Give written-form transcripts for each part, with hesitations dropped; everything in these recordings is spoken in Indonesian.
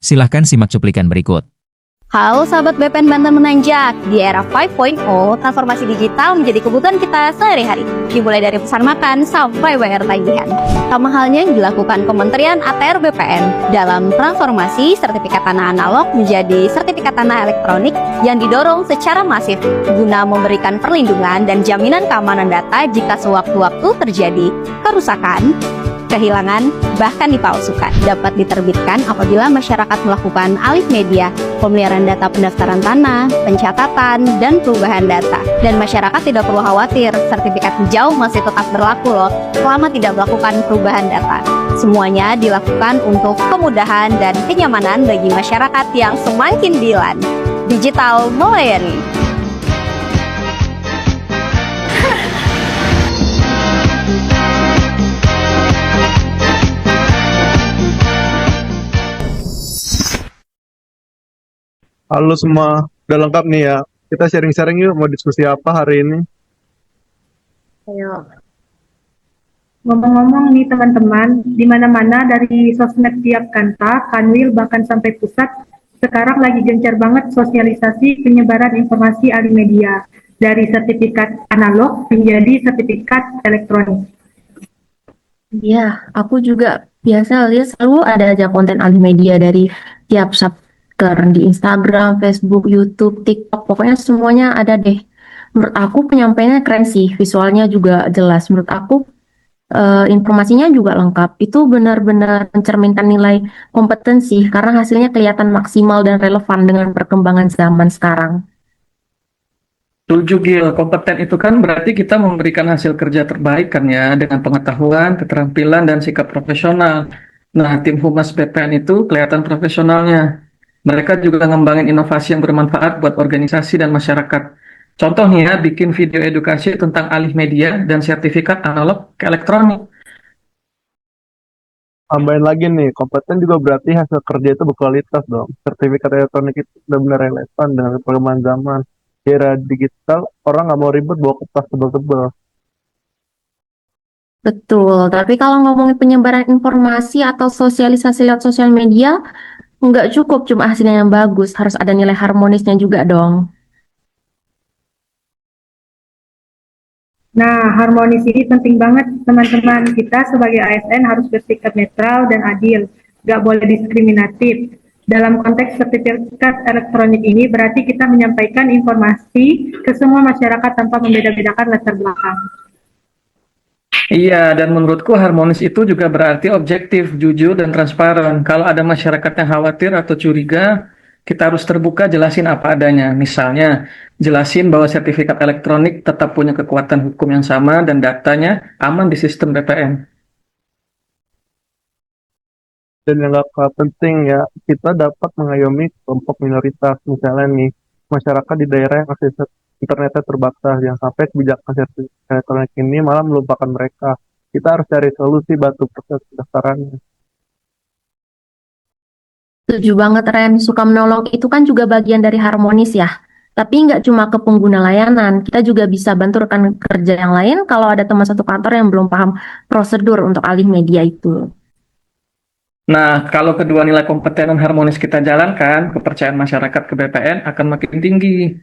Silahkan simak cuplikan berikut. Halo sahabat BPN Banten Menanjak, di era 5.0, transformasi digital menjadi kebutuhan kita sehari-hari. Dimulai dari pesan makan sampai bayar tagihan. Sama halnya yang dilakukan Kementerian ATR BPN dalam transformasi sertifikat tanah analog menjadi sertifikat tanah elektronik yang didorong secara masif guna memberikan perlindungan dan jaminan keamanan data jika sewaktu-waktu terjadi kerusakan, kehilangan, bahkan dipalsukan. Dapat diterbitkan apabila masyarakat melakukan alih media, pemeliharaan data pendaftaran tanah, pencatatan, dan perubahan data. Dan masyarakat tidak perlu khawatir, sertifikat hijau masih tetap berlaku loh selama tidak melakukan perubahan data. Semuanya dilakukan untuk kemudahan dan kenyamanan bagi masyarakat yang semakin dilan. Digital melayani. Halo semua, udah lengkap nih ya. Kita sharing-sharing yuk, mau diskusi apa hari ini? Ayo. Ngomong-ngomong nih teman-teman, di mana-mana dari sosmed tiap kanta, kanwil, bahkan sampai pusat, sekarang lagi gencar banget sosialisasi penyebaran informasi alih media, dari sertifikat analog menjadi sertifikat elektronik. Iya, aku juga biasa lihat selalu ada aja konten alih media dari tiap chapter di Instagram, Facebook, YouTube, TikTok, pokoknya semuanya ada deh. Menurut aku penyampaiannya keren sih, visualnya juga jelas. Menurut aku informasinya juga lengkap. Itu benar-benar mencerminkan nilai kompetensi karena hasilnya kelihatan maksimal dan relevan dengan perkembangan zaman sekarang. Setuju Gil, kompeten itu kan berarti kita memberikan hasil kerja terbaik kan ya, dengan pengetahuan, keterampilan, dan sikap profesional. Nah, tim Humas BPN itu kelihatan profesionalnya. Mereka juga ngembangin inovasi yang bermanfaat buat organisasi dan masyarakat. Contohnya, bikin video edukasi tentang alih media dan sertifikat analog ke elektronik. Tambahin lagi nih, kompeten juga berarti hasil kerja itu berkualitas dong. Sertifikat elektronik itu benar-benar relevan dengan perkembangan zaman. Di era digital, orang nggak mau ribet bawa kertas tebel-tebel. Betul, tapi kalau ngomongin penyebaran informasi atau sosialisasi lewat sosial media, nggak cukup cuma hasilnya yang bagus, harus ada nilai harmonisnya juga dong. Nah, harmonis ini penting banget teman-teman. Kita sebagai ASN harus bersikap netral dan adil, nggak boleh diskriminatif. Dalam konteks sertifikat elektronik ini berarti kita menyampaikan informasi ke semua masyarakat tanpa membeda-bedakan latar belakang. Iya, dan menurutku harmonis itu juga berarti objektif, jujur, dan transparan. Kalau ada masyarakat yang khawatir atau curiga, kita harus terbuka jelasin apa adanya. Misalnya, jelasin bahwa sertifikat elektronik tetap punya kekuatan hukum yang sama dan datanya aman di sistem BPN. Dan yang nggak kalah penting ya, kita dapat mengayomi kelompok minoritas. Misalnya nih, masyarakat di daerah yang akses internetnya terbatas. Jangan sampai kebijakan sertifikat elektronik ini malah melupakan mereka. Kita harus cari solusi batu proses pendaftarannya. Setuju banget Ren, suka menolong itu kan juga bagian dari harmonis ya. Tapi nggak cuma ke pengguna layanan, kita juga bisa bantu rekan kerja yang lain kalau ada teman satu kantor yang belum paham prosedur untuk alih media itu. Nah, kalau kedua nilai kompeten dan harmonis kita jalankan, kepercayaan masyarakat ke BPN akan makin tinggi.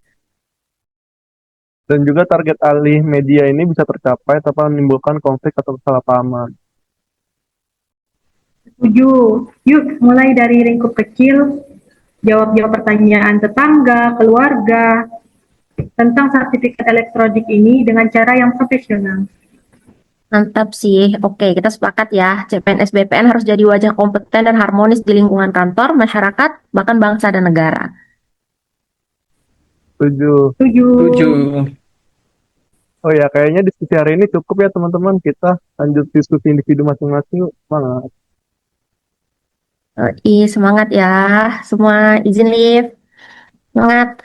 Dan juga target alih media ini bisa tercapai tanpa menimbulkan konflik atau kesalahpahaman. Setuju. Yuk, mulai dari lingkup kecil, jawab-jawab pertanyaan tetangga, keluarga, tentang sertifikat elektronik ini dengan cara yang profesional. Mantap sih, oke kita sepakat ya, CPNS BPN harus jadi wajah kompeten dan harmonis di lingkungan kantor, masyarakat, bahkan bangsa dan negara. Setuju. Setuju. Setuju. Oh ya, kayaknya diskusi hari ini cukup ya teman-teman. Kita lanjut diskusi individu masing-masing. Yuk. Semangat. Semangat ya, semua izin live, semangat.